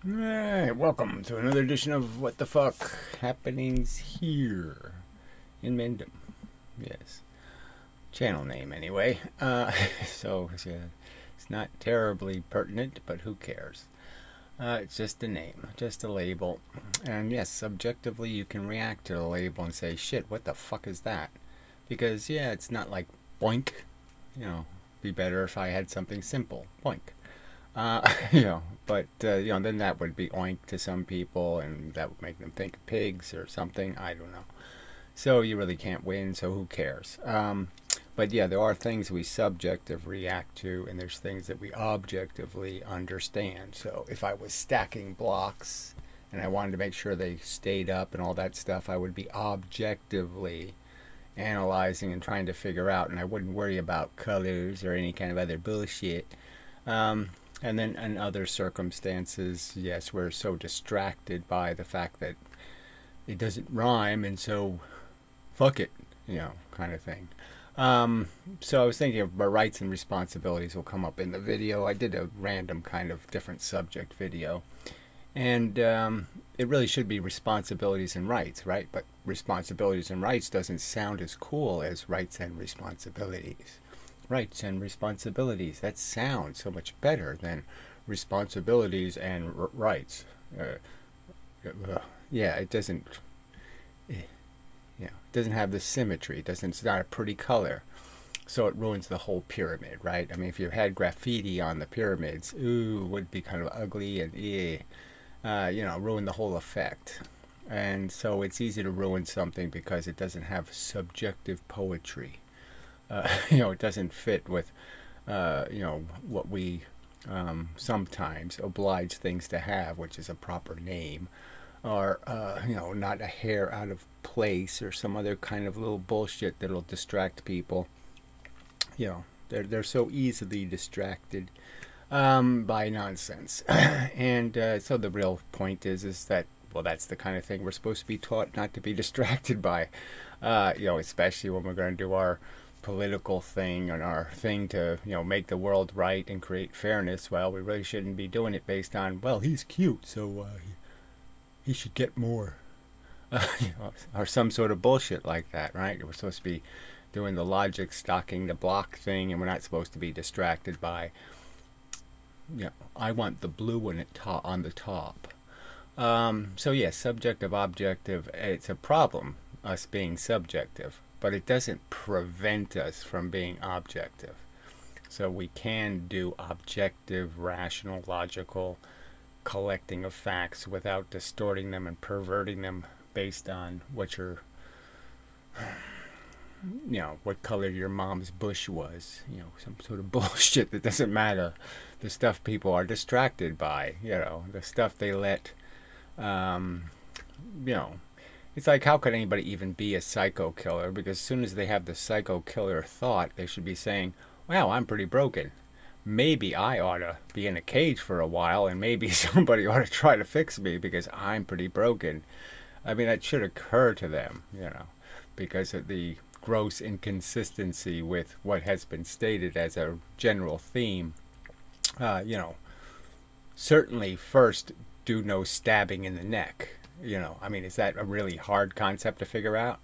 Alright, welcome to another edition of What the Fuck Happenings here in Mendham. Yes. Channel name, anyway. So, yeah, it's not terribly pertinent, but who cares? It's just a name, just a label. And yes, subjectively, you can react to the label and say, shit, what the fuck is that? Because, yeah, it's not like boink. You know, be better if I had something simple. Boink. But then that would be oink to some people, and that would make them think of pigs or something. I don't know. So you really can't win, so who cares? But yeah, there are things we subjectively react to, and there's things that we objectively understand. So if I was stacking blocks and I wanted to make sure they stayed up and all that stuff, I would be objectively analyzing and trying to figure out, and I wouldn't worry about colors or any kind of other bullshit. And then in other circumstances, yes, we're so distracted by the fact that it doesn't rhyme, and so fuck it, kind of thing. So I was thinking of my rights and responsibilities will come up in the video. I did a random kind of different subject video. And it really should be responsibilities and rights, right? But responsibilities and rights doesn't sound as cool as rights and responsibilities. Rights and responsibilities, that sounds so much better than responsibilities and rights. Yeah, it doesn't. It doesn't have the symmetry. It's not a pretty color, so it ruins the whole pyramid, right? I mean, if you had graffiti on the pyramids, ooh, it would be kind of ugly and ruin the whole effect. And so it's easy to ruin something because it doesn't have subjective poetry. It doesn't fit with, what we sometimes oblige things to have, which is a proper name, or, not a hair out of place or some other kind of little bullshit that'll distract people. They're so easily distracted by nonsense. And so the real point is that, well, that's the kind of thing we're supposed to be taught not to be distracted by, especially when we're going to do our political thing and our thing to make the world right and create fairness. Well, we really shouldn't be doing it based on, well, he's cute, so he should get more, or some sort of bullshit like that, right? We're supposed to be doing the logic stocking the block thing, and we're not supposed to be distracted by, I want the blue one on the top. So yes, subjective, objective, it's a problem, us being subjective. But it doesn't prevent us from being objective. So we can do objective, rational, logical collecting of facts without distorting them and perverting them based on what what color your mom's bush was. Some sort of bullshit that doesn't matter. The stuff people are distracted by, the stuff they let, It's like, how could anybody even be a psycho killer? Because as soon as they have the psycho killer thought, they should be saying, wow, I'm pretty broken. Maybe I ought to be in a cage for a while, and maybe somebody ought to try to fix me because I'm pretty broken. I mean, that should occur to them, because of the gross inconsistency with what has been stated as a general theme. Certainly first, do no stabbing in the neck. Is that a really hard concept to figure out?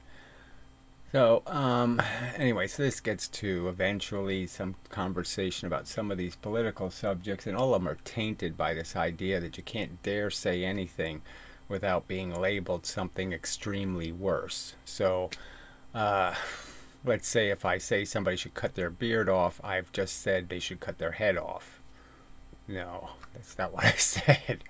So, anyway, so this gets to eventually some conversation about some of these political subjects, and all of them are tainted by this idea that you can't dare say anything without being labeled something extremely worse. So, let's say if I say somebody should cut their beard off, I've just said they should cut their head off. No, that's not what I said.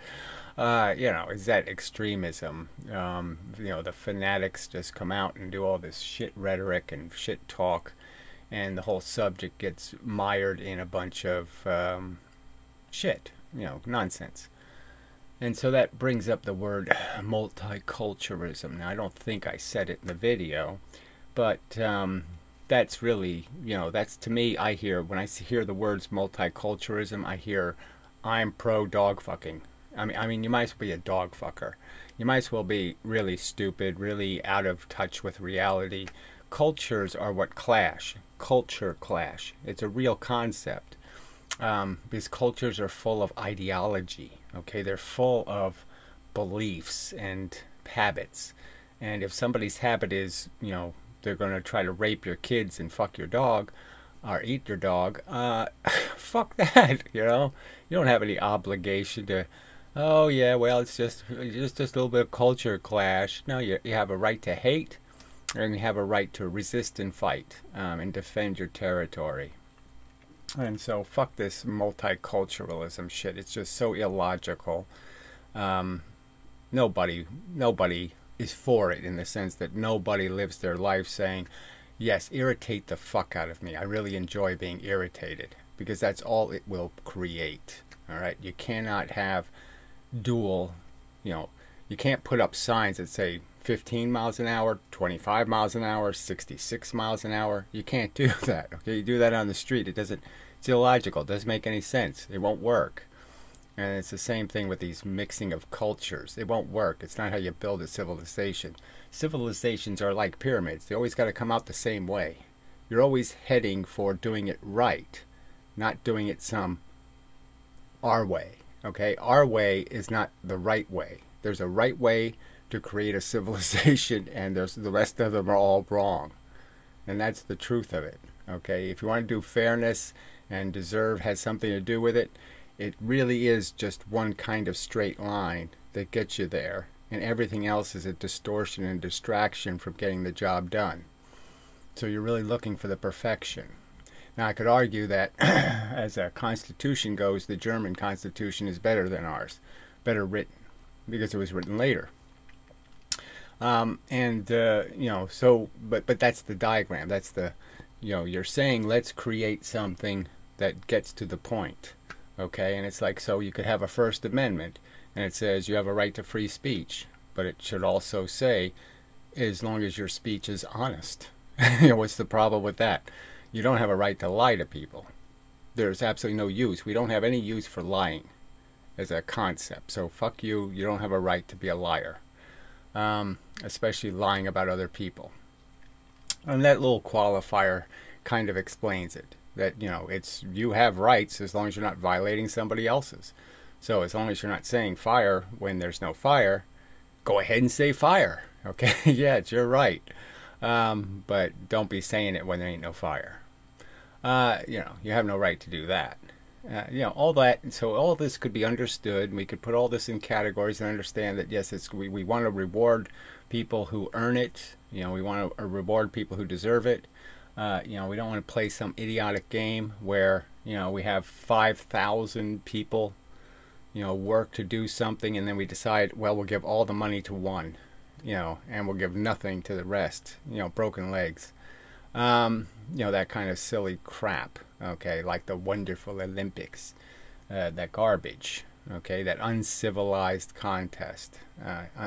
Is that extremism? The fanatics just come out and do all this shit rhetoric and shit talk, and the whole subject gets mired in a bunch of shit, nonsense. And so that brings up the word multiculturalism. Now, I don't think I said it in the video, but that's really, that's, to me, when I hear the words multiculturalism, I hear I'm pro dog fucking. I mean, you might as well be a dog fucker. You might as well be really stupid, really out of touch with reality. Cultures are what clash. Culture clash. It's a real concept. Because cultures are full of ideology. Okay, they're full of beliefs and habits. And if somebody's habit is, they're going to try to rape your kids and fuck your dog or eat your dog, fuck that, You don't have any obligation to, oh yeah, well, it's just a little bit of culture clash. No, you have a right to hate, and you have a right to resist and fight, and defend your territory. And so fuck this multiculturalism shit. It's just so illogical. Nobody is for it, in the sense that nobody lives their life saying, yes, irritate the fuck out of me. I really enjoy being irritated, because that's all it will create. All right, you cannot have dual, you can't put up signs that say 15 miles an hour, 25 miles an hour, 66 miles an hour. You can't do that. Okay, you do that on the street, it's illogical. It doesn't make any sense. It won't work. And it's the same thing with these mixing of cultures. It won't work. It's not how you build a civilization. Civilizations are like pyramids. They always got to come out the same way. You're always heading for doing it right, not doing it our way. Okay? Our way is not the right way. There's a right way to create a civilization, and the rest of them are all wrong. And that's the truth of it. Okay? If you want to do fairness and deserve has something to do with it, it really is just one kind of straight line that gets you there, and everything else is a distortion and distraction from getting the job done. So you're really looking for the perfection. Now, I could argue that as a constitution goes, the German constitution is better than ours, better written, because it was written later. But that's the diagram. That's the, you're saying let's create something that gets to the point. Okay, and it's like, so you could have a First Amendment, and it says you have a right to free speech, but it should also say, as long as your speech is honest. What's the problem with that? You don't have a right to lie to people. There's absolutely no use. We don't have any use for lying as a concept. So fuck you. You don't have a right to be a liar, especially lying about other people. And that little qualifier kind of explains it. That, you have rights as long as you're not violating somebody else's. So as long as you're not saying fire when there's no fire, go ahead and say fire. Okay, yeah, it's your right. But don't be saying it when there ain't no fire. You have no right to do that. All that. So all this could be understood, and we could put all this in categories and understand that, yes, we want to reward people who earn it. We want to reward people who deserve it. We don't want to play some idiotic game where, we have 5,000 people, work to do something, and then we decide, well, we'll give all the money to one, and we'll give nothing to the rest, broken legs. That kind of silly crap, okay, like the wonderful Olympics, that garbage, okay, that uncivilized contest,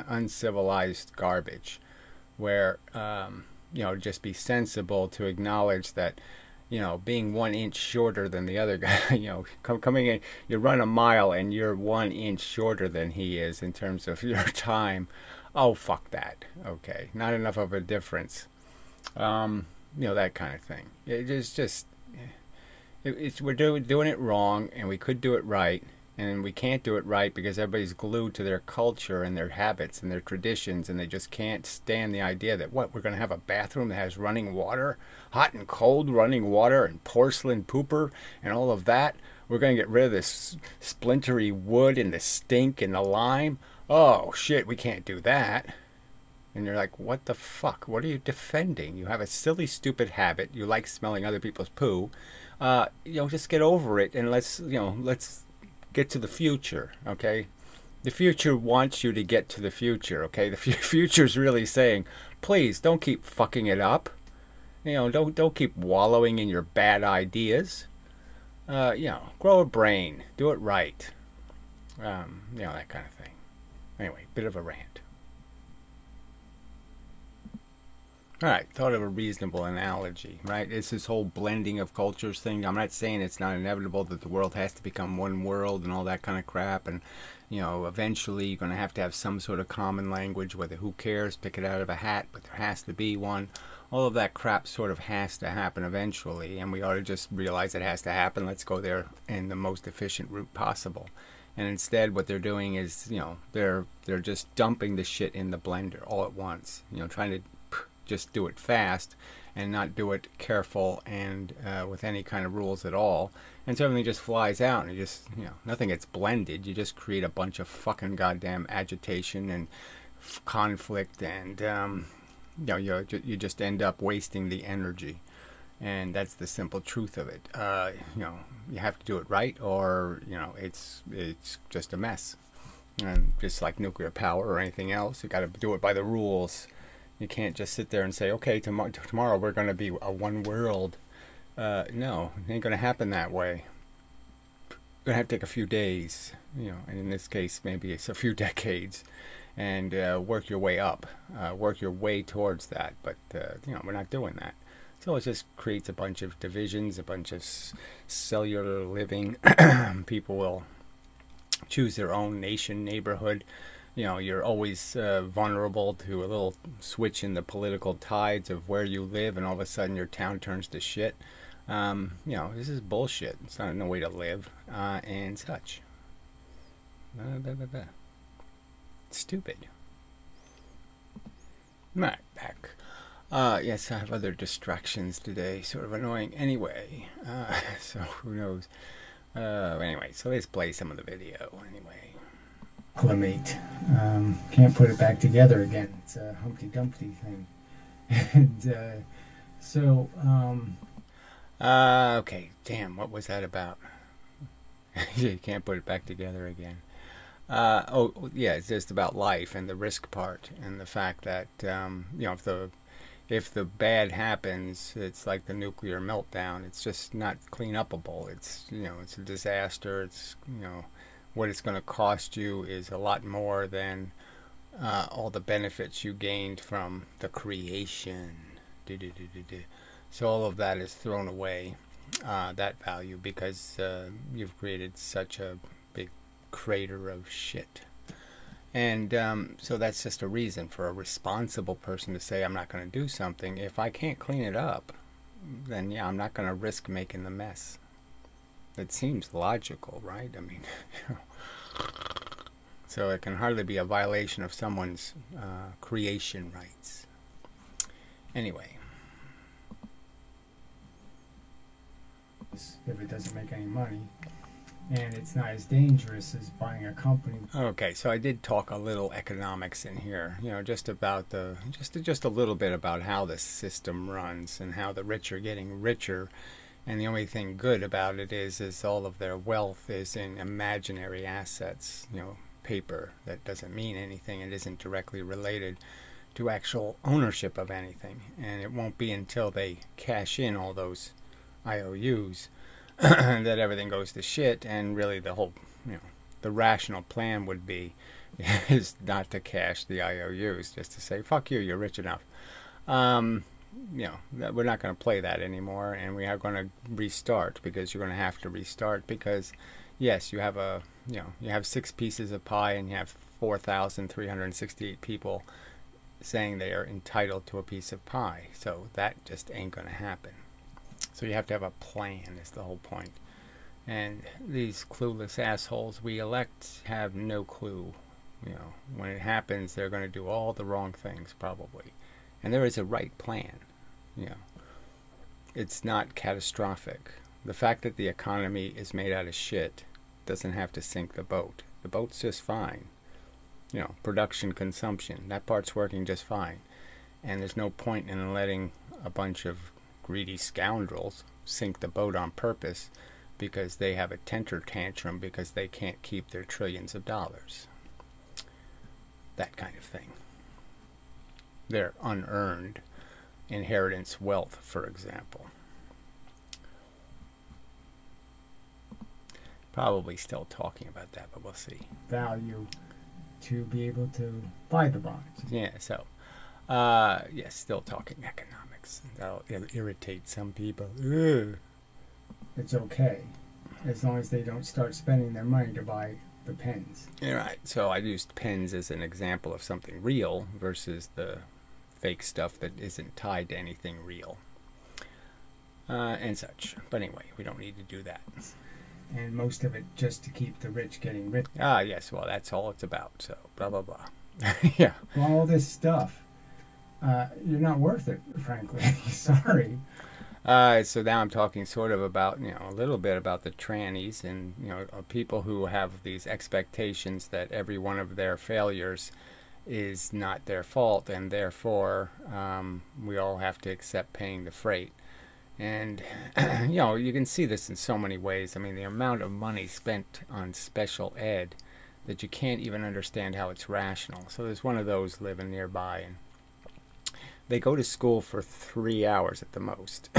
uncivilized garbage, where, just be sensible to acknowledge that, being 1 inch shorter than the other guy, coming in, you run a mile and you're 1 inch shorter than he is in terms of your time. Oh, fuck that. Okay. Not enough of a difference. That kind of thing. We're doing it wrong, and we could do it right. And we can't do it right because everybody's glued to their culture and their habits and their traditions, and they just can't stand the idea that, we're going to have a bathroom that has running water, hot and cold running water, and porcelain pooper and all of that. We're going to get rid of this splintery wood and the stink and the lime. Oh, shit, we can't do that. And you're like, what the fuck? What are you defending? You have a silly, stupid habit. You like smelling other people's poo. Just get over it, and let's get to the future, okay? The future wants you to get to the future, okay? The future's really saying, please don't keep fucking it up. Don't keep wallowing in your bad ideas. Grow a brain, do it right. That kind of thing. Anyway, bit of a rant. Alright, thought of a reasonable analogy, right? It's this whole blending of cultures thing. I'm not saying it's not inevitable that the world has to become one world and all that kind of crap, and eventually you're going to have some sort of common language, whether who cares, pick it out of a hat, but there has to be one. All of that crap sort of has to happen eventually, and we ought to just realize it has to happen. Let's go there in the most efficient route possible. And instead what they're doing is, they're just dumping the shit in the blender all at once, trying to just do it fast and not do it careful and with any kind of rules at all. And so everything just flies out, and you just, nothing gets blended. You just create a bunch of fucking goddamn agitation and conflict, and you just end up wasting the energy. And that's the simple truth of it. You have to do it right, or it's just a mess. And just like nuclear power or anything else, you got to do it by the rules. You can't just sit there and say, okay, tomorrow we're going to be a one world. No, it ain't going to happen that way. It's going to have to take a few days, and in this case, maybe it's a few decades, and work your way up, work your way towards that. But, we're not doing that. So it just creates a bunch of divisions, a bunch of cellular living. People will choose their own nation, neighborhood. You're always vulnerable to a little switch in the political tides of where you live, and all of a sudden your town turns to shit. This is bullshit. It's not no way to live, and such. Stupid. Right, back. Yes, I have other distractions today, sort of annoying anyway, so who knows. Anyway, so let's play some of the video anyway. Acclimate. Can't put it back together again. It's a Humpty Dumpty thing. And, okay, damn, what was that about? You can't put it back together again. It's just about life and the risk part, and the fact that, if the bad happens, it's like the nuclear meltdown. It's just not clean-upable. It's, it's a disaster. It's, what it's going to cost you is a lot more than all the benefits you gained from the creation. So all of that is thrown away, that value, because you've created such a big crater of shit. And so that's just a reason for a responsible person to say, I'm not going to do something. If I can't clean it up, then yeah, I'm not going to risk making the mess. It seems logical, right? I mean, so it can hardly be a violation of someone's creation rights. Anyway. If it doesn't make any money, and it's not as dangerous as buying a company. Okay, so I did talk a little economics in here, just about just a little bit about how the system runs and how the rich are getting richer, and the only thing good about it is all of their wealth is in imaginary assets, paper that doesn't mean anything and isn't directly related to actual ownership of anything, and it won't be until they cash in all those IOUs that everything goes to shit. And really the whole, the rational plan would be is not to cash the IOUs, just to say, fuck you, you're rich enough. We're not going to play that anymore, and we are going to restart, because you're going to have to restart, because yes, you have you have 6 pieces of pie, and you have 4,368 people saying they are entitled to a piece of pie. So that just ain't going to happen. So you have to have a plan, is the whole point. And these clueless assholes we elect have no clue. When it happens, they're going to do all the wrong things, probably. And there is a right plan. It's not catastrophic. The fact that the economy is made out of shit doesn't have to sink the boat. The boat's just fine. Production, consumption, that part's working just fine. And there's no point in letting a bunch of greedy scoundrels sink the boat on purpose because they have a temper tantrum because they can't keep their trillions of dollars. That kind of thing. Their unearned inheritance wealth, for example. Probably still talking about that, but we'll see. Value to be able to buy the bonds. Yeah, so, yes, still talking economics. That'll irritate some people. Ugh. It's okay, as long as they don't start spending their money to buy the pens. Yeah, right, so I used pens as an example of something real versus the fake stuff that isn't tied to anything real. And such. But anyway, we don't need to do that. and most of it just to keep the rich getting rich. Ah, yes, well, that's all it's about, so blah, blah, blah. Yeah. Well, all this stuff, you're not worth it, frankly. Sorry. So now I'm talking sort of about, a little bit about the trannies and, people who have these expectations that every one of their failures is not their fault, and therefore we all have to accept paying the freight. And, you can see this in so many ways. I mean, the amount of money spent on special ed that you can't even understand how it's rational. So there's one of those living nearby, and they go to school for 3 hours at the most.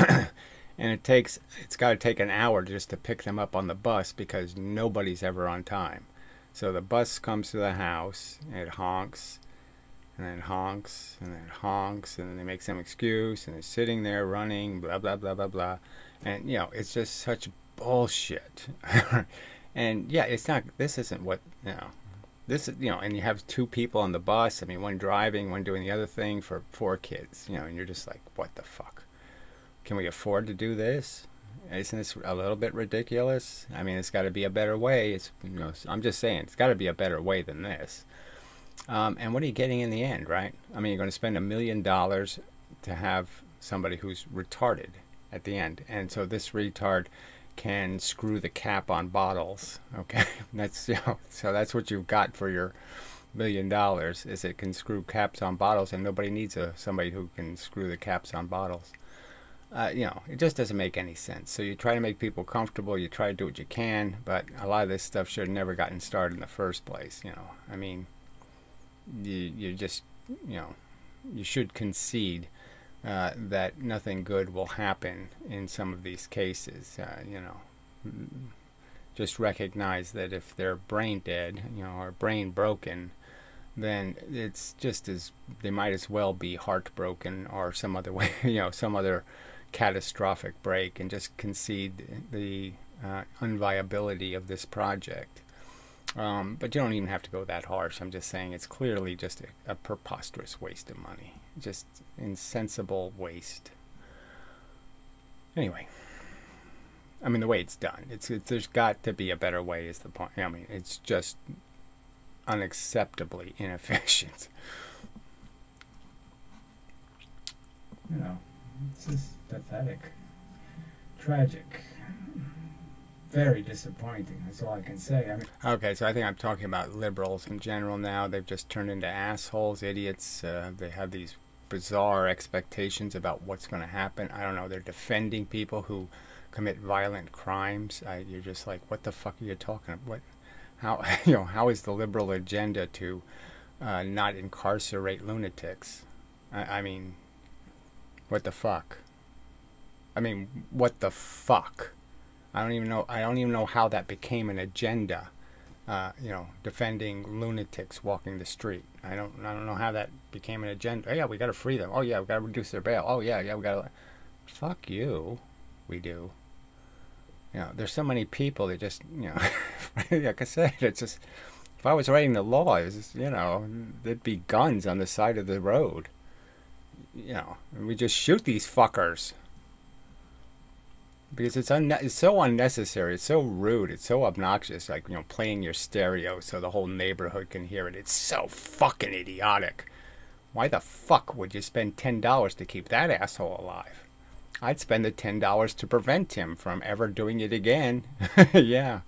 And it's got to take an hour just to pick them up on the bus because nobody's ever on time. So the bus comes to the house, and it honks, and then honks, and then honks, and then they make some excuse, and they're sitting there running, blah, blah, blah, blah, blah. And, it's just such bullshit. And, yeah, this isn't what, this is, and you have two people on the bus. I mean, one driving, one doing the other thing for 4 kids, and you're just like, what the fuck? Can we afford to do this? Isn't this a little bit ridiculous? I mean, it's got to be a better way. I'm just saying, it's got to be a better way than this. And what are you getting in the end, right? I mean, you're going to spend $1 million to have somebody who's retarded at the end. And so this retard can screw the cap on bottles, okay? That's, so that's what you've got for your $1 million, is it can screw caps on bottles, and nobody needs somebody who can screw the caps on bottles. It just doesn't make any sense. So you try to make people comfortable, you try to do what you can, but a lot of this stuff should have never gotten started in the first place, I mean, you just, you should concede that nothing good will happen in some of these cases, just recognize that if they're brain dead, or brain broken, then it's just they might as well be heartbroken or some other way, some other catastrophic break, and just concede the unviability of this project. But you don't even have to go that harsh. I'm just saying it's clearly just a preposterous waste of money. Just insensible waste. Anyway, I mean, the way it's done, there's got to be a better way is the point. I mean, it's just unacceptably inefficient. It's just pathetic. Tragic. Very disappointing. That's all I can say. I mean, okay, so I think I'm talking about liberals in general now. They've just turned into assholes, idiots. They have these bizarre expectations about what's going to happen. I don't know. They're defending people who commit violent crimes. You're just like, what the fuck are you talking about? How is the liberal agenda to not incarcerate lunatics? I mean, what the fuck? I mean, what the fuck? I don't even know how that became an agenda. Defending lunatics walking the street. I don't know how that became an agenda. Oh, yeah, we got to free them. Oh yeah, we got to reduce their bail. Oh yeah, we got to. Fuck you. We do. There's so many people that just, like I said, it's just, if I was writing the law, it was just, there'd be guns on the side of the road. And we just shoot these fuckers. Because it's so unnecessary, it's so rude, it's so obnoxious, like, playing your stereo so the whole neighborhood can hear it. It's so fucking idiotic. Why the fuck would you spend $10 to keep that asshole alive? I'd spend the $10 to prevent him from ever doing it again. Yeah.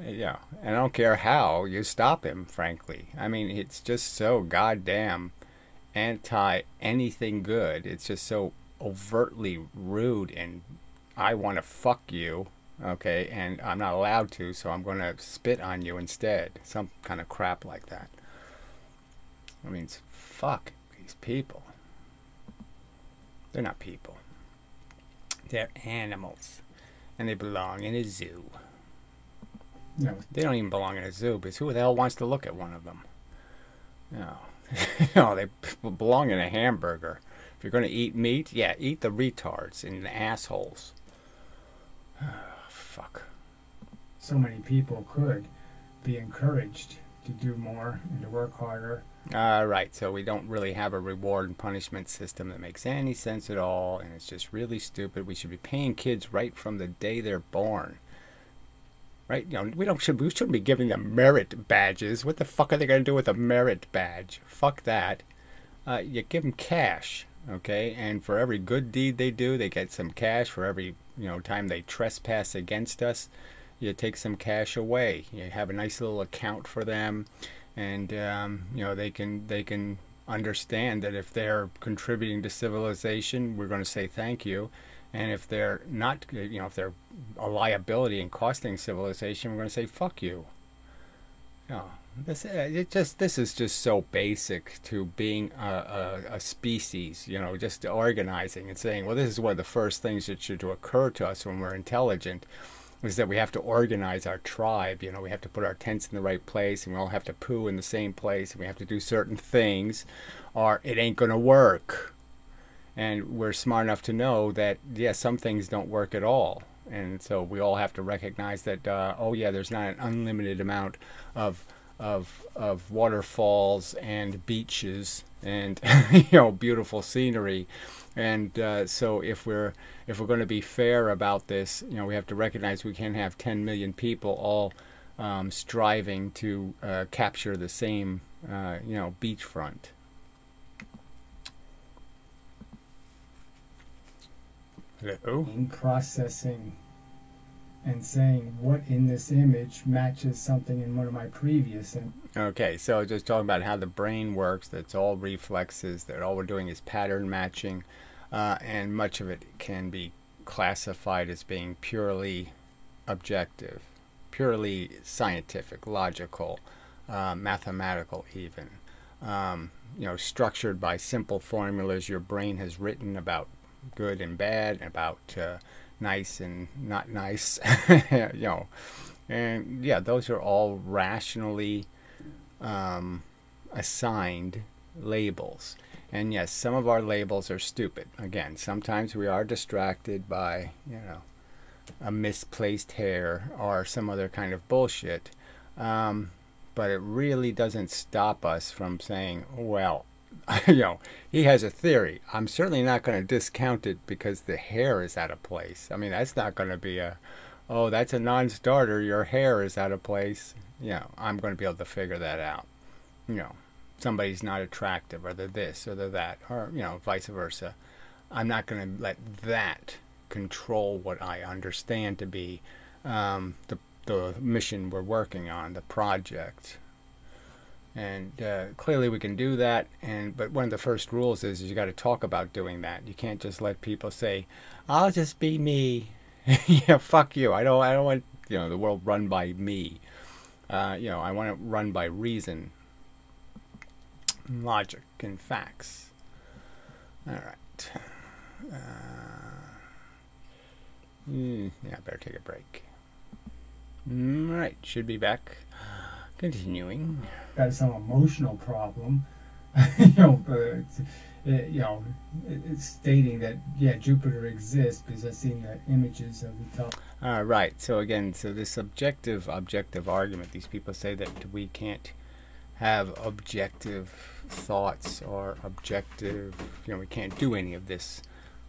Yeah. And I don't care how you stop him, frankly. I mean, it's just so goddamn anti-anything good. It's just so overtly rude, and I want to fuck you, okay, and I'm not allowed to, so I'm going to spit on you instead. Some kind of crap like that. I mean, fuck these people. They're not people. They're animals. And they belong in a zoo. No. They don't even belong in a zoo, because who the hell wants to look at one of them? They belong in a hamburger. If you're going to eat meat, yeah, eat the retards and the assholes. Fuck. So many people could be encouraged to do more and to work harder. Right, so we don't really have a reward and punishment system that makes any sense at all, and it's just really stupid. We should be paying kids right from the day they're born right? You know, we shouldn't be giving them merit badges. What the fuck are they going to do with a merit badge? Fuck that. You give them cash, okay? And for every good deed they do, they get some cash. For every, you know, time they trespass against us, you take some cash away. You have a nice little account for them, and you know, they can understand that if they're contributing to civilization, we're going to say thank you. And if they're not, you know, if they're a liability and costing civilization, we're going to say fuck you. You know, this is just so basic to being a species. You know, just organizing and saying, well, this is one of the first things that should occur to us when we're intelligent, is that we have to organize our tribe. You know, we have to put our tents in the right place, and we all have to poo in the same place, and we have to do certain things, or it ain't going to work. And we're smart enough to know that, yeah, some things don't work at all. And so we all have to recognize that, oh yeah, there's not an unlimited amount of waterfalls and beaches and you know, beautiful scenery. And so if we're going to be fair about this, you know, we have to recognize we can't have 10 million people all striving to capture the same you know, beachfront. In processing and saying what in this image matches something in one of my previous. Okay, so just talking about how the brain works, that's all reflexes, that all we're doing is pattern matching, and much of it can be classified as being purely objective, purely scientific, logical, mathematical even. You know, structured by simple formulas your brain has written about good and bad, about nice and not nice, you know, and yeah, those are all rationally assigned labels. And yes, some of our labels are stupid. Again, sometimes we are distracted by, you know, a misplaced hair or some other kind of bullshit, but it really doesn't stop us from saying, well, you know, he has a theory. I'm certainly not going to discount it because the hair is out of place. I mean, that's not going to be a, oh, that's a non-starter, your hair is out of place. You know, I'm going to be able to figure that out. You know, somebody's not attractive, or they're this, or they're that, or, you know, vice versa. I'm not going to let that control what I understand to be the mission we're working on, the project. And clearly we can do that, but one of the first rules is you got to talk about doing that. You can't just let people say, "I'll just be me." Yeah, fuck you. I don't want, you know, the world run by me. You know, I want it run by reason, logic, and facts. All right. Yeah, I better take a break. All right, should be back. Continuing. Got some emotional problem, you know, it's stating that, yeah, Jupiter exists because I've seen the images of the top. Right. So again, so this objective argument, these people say that we can't have objective thoughts or objective, you know, we can't do any of this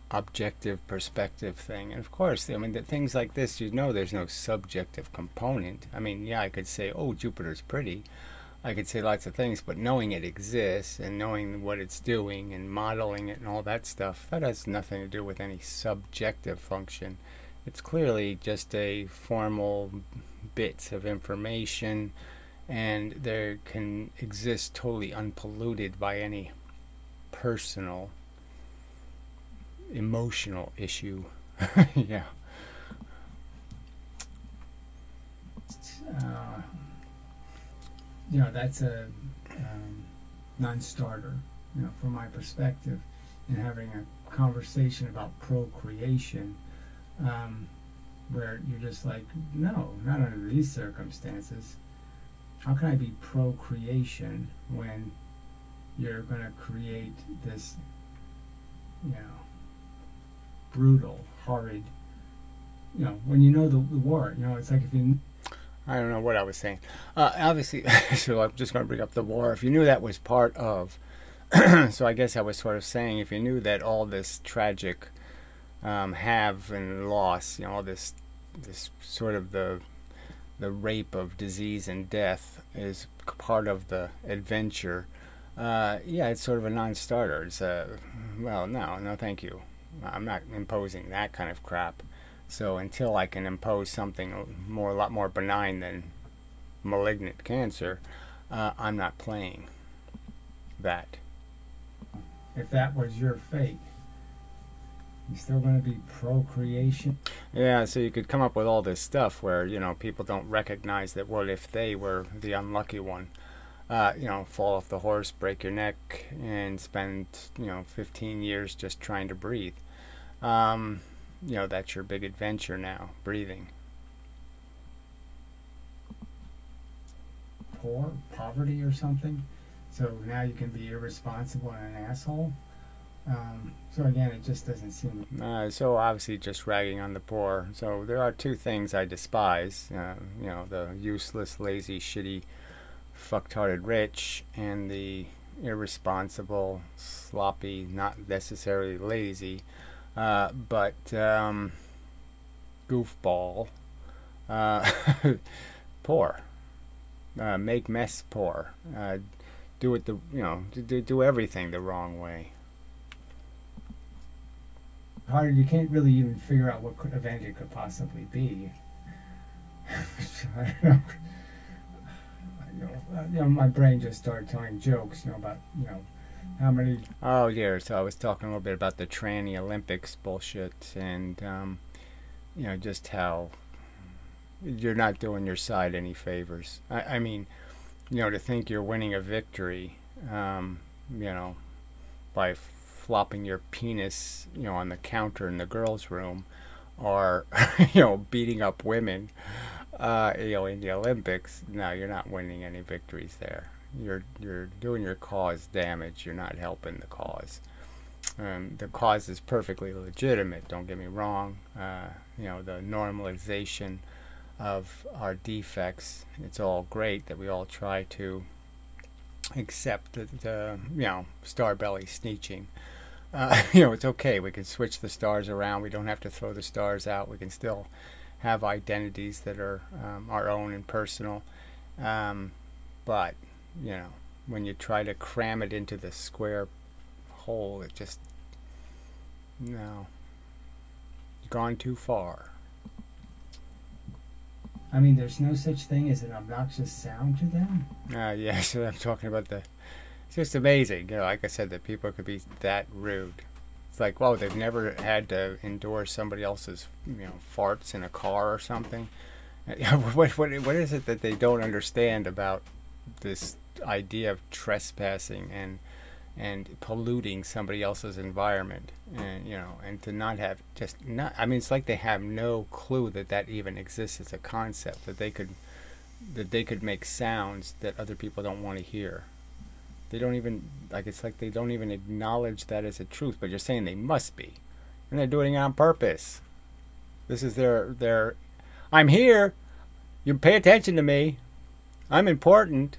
objective perspective thing. And of course, I mean, that things like this, you know, there's no subjective component. I mean, yeah, I could say, oh, Jupiter's pretty. I could say lots of things, but knowing it exists and knowing what it's doing and modeling it and all that stuff, that has nothing to do with any subjective function. It's clearly just a formal bits of information, and there can exist totally unpolluted by any personal emotional issue. Yeah. You know, that's a non-starter, you know, from my perspective, in having a conversation about procreation, where you're just like, no, not under these circumstances. How can I be pro-creation when you're going to create this, you know, brutal, horrid, you know, when you know the war, you know, it's like if you... I don't know what I was saying. Obviously, so I'm just going to bring up the war. If you knew that was part of, so I guess I was sort of saying, if you knew that all this tragic have and loss, you know, all this sort of the the rape of disease and death is part of the adventure, yeah, it's sort of a non-starter. It's well, no, thank you. I'm not imposing that kind of crap. So until I can impose something a lot more benign than malignant cancer, I'm not playing that. If that was your fate, you still going to be procreation? Yeah, so you could come up with all this stuff where, people don't recognize that what if they were the unlucky one? Fall off the horse, break your neck, and spend, 15 years just trying to breathe. That's your big adventure now, breathing. Poverty or something? So now you can be irresponsible and an asshole? So again, it just doesn't seem... So obviously just ragging on the poor. So there are two things I despise. The useless, lazy, shitty, fucked-hearted rich, and the irresponsible, sloppy, not necessarily lazy, but goofball, poor. Make mess poor. Do it do everything the wrong way. Harder, you can't really even figure out what event it could possibly be. I don't know. My brain just started telling jokes, about, how many... Oh, yeah, so I was talking a little bit about the tranny Olympics bullshit, and, just how you're not doing your side any favors. I mean, to think you're winning a victory, by flopping your penis, on the counter in the girls' room, or, beating up women, in the Olympics. No, you're not winning any victories there. You're doing your cause damage. You're not helping the cause. The cause is perfectly legitimate. Don't get me wrong. The normalization of our defects. It's all great that we all try to accept the star belly sneeching. It's okay. We can switch the stars around. We don't have to throw the stars out. We can still have identities that are our own and personal. But, when you try to cram it into the square hole, it just, gone too far. I mean, there's no such thing as an obnoxious sound to them? Yeah, so I'm talking about it's just amazing, like I said, that people could be that rude. It's like, whoa, they've never had to endure somebody else's, farts in a car or something. What is it that they don't understand about this idea of trespassing and polluting somebody else's environment, and to not have it's like they have no clue that even exists as a concept, that they could make sounds that other people don't want to hear. They don't even, it's like they don't even acknowledge that as a truth, but you're saying they must be, and they're doing it on purpose. This is their I'm here, you pay attention to me, I'm important.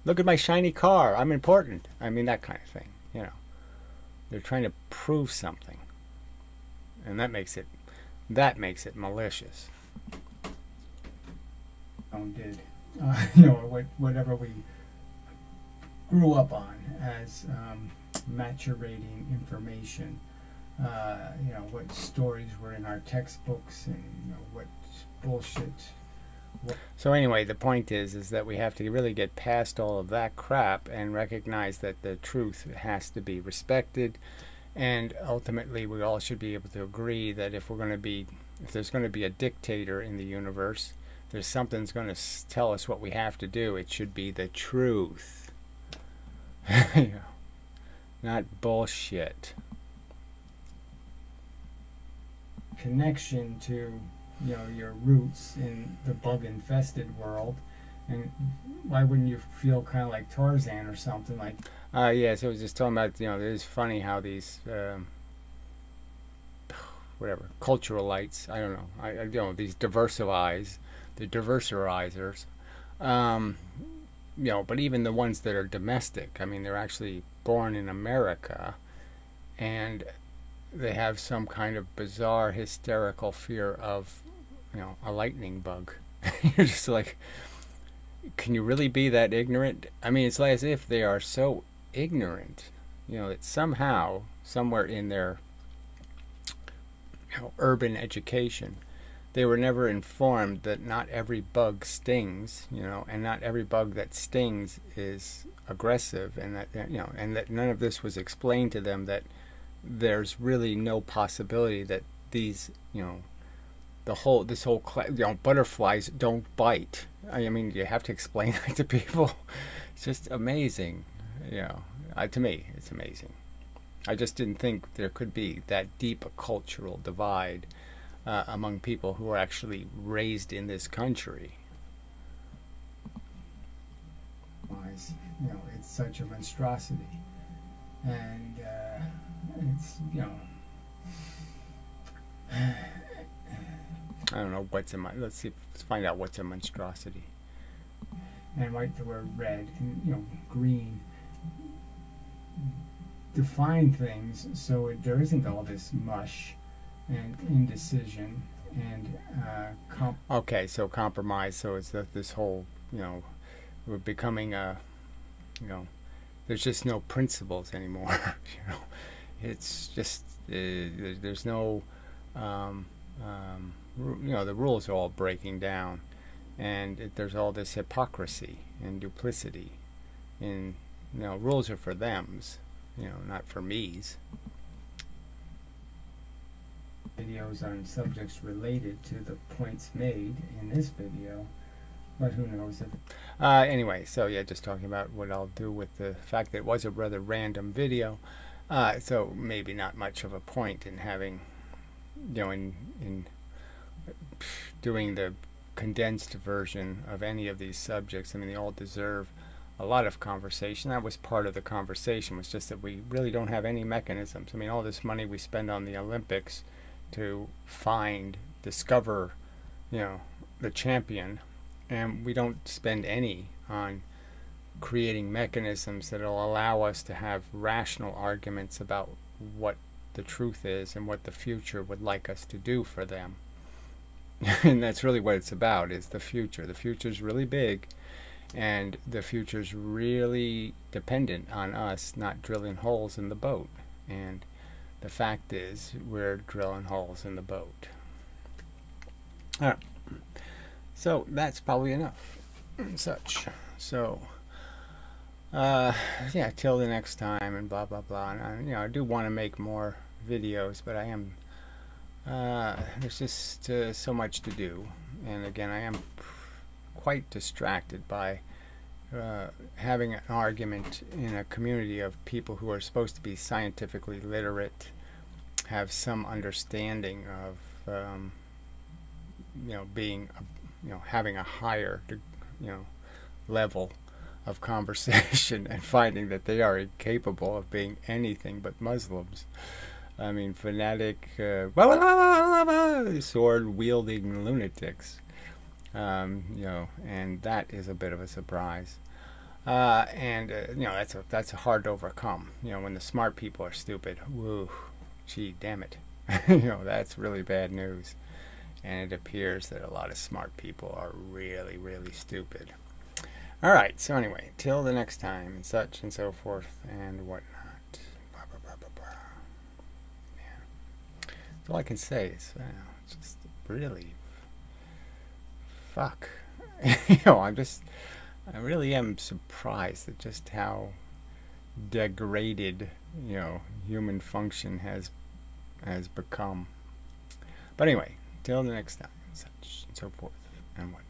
Look at my shiny car. I'm important. I mean, that kind of thing, They're trying to prove something. And that makes it malicious. Did. Whatever we grew up on as maturating information. What stories were in our textbooks, and, what bullshit. So anyway, the point is that we have to really get past all of that crap and recognize that the truth has to be respected, and ultimately we all should be able to agree that if there's going to be a dictator in the universe, there's something's going to tell us what we have to do. It should be the truth, not bullshit. Connection to your roots in the bug-infested world, and why wouldn't you feel kind of like Tarzan or something like? Yeah. So I was just talking about, it's funny how these culturalites, I don't know, these diversifiers, the diversarizers, but even the ones that are domestic, I mean, they're actually born in America, and they have some kind of bizarre hysterical fear of a lightning bug. You're just like, can you really be that ignorant? I mean, it's like as if they are so ignorant, that somehow, somewhere in their urban education, they were never informed that not every bug stings, and not every bug that stings is aggressive, and that and that none of this was explained to them, that there's really no possibility that these, this whole butterflies don't bite. I mean, you have to explain that to people. It's just amazing, to me, it's amazing. I just didn't think there could be that deep a cultural divide among people who are actually raised in this country. It's such a monstrosity, and it's I don't know what's in my. Let's find out what's a monstrosity. And right, the word red and green define things so there isn't all this mush and indecision and okay, so compromise. So it's this whole, we're becoming there's just no principles anymore. It's just there's no the rules are all breaking down, and there's all this hypocrisy and duplicity, and rules are for thems, not for me's. Videos on subjects related to the points made in this video, but who knows if anyway, so yeah, just talking about what I'll do with the fact that it was a rather random video, so maybe not much of a point in having, in doing the condensed version of any of these subjects. I mean, they all deserve a lot of conversation. That was part of the conversation, was just that we really don't have any mechanisms. I mean, all this money we spend on the Olympics to discover, the champion, and we don't spend any on creating mechanisms that will allow us to have rational arguments about what the truth is and what the future would like us to do for them. And that's really what it's about, is the future. The future's really big, and the future's really dependent on us not drilling holes in the boat. And the fact is, we're drilling holes in the boat. Alright, so that's probably enough and such. So yeah, till the next time, and blah blah blah. And I do want to make more videos, but I am there's just so much to do, and again, I am quite distracted by having an argument in a community of people who are supposed to be scientifically literate, have some understanding of being having a higher level of conversation, and finding that they are incapable of being anything but Muslims. I mean, fanatic, sword-wielding lunatics. And that is a bit of a surprise. That's hard to overcome. When the smart people are stupid. Woo, gee, damn it. That's really bad news. And it appears that a lot of smart people are really, really stupid. All right. So anyway, till the next time, and such and so forth and whatnot. Blah blah blah blah blah. Yeah. That's all I can say is, just really. Fuck. I really am surprised at just how degraded, human function has become. But anyway, till the next time, such and so forth and whatnot.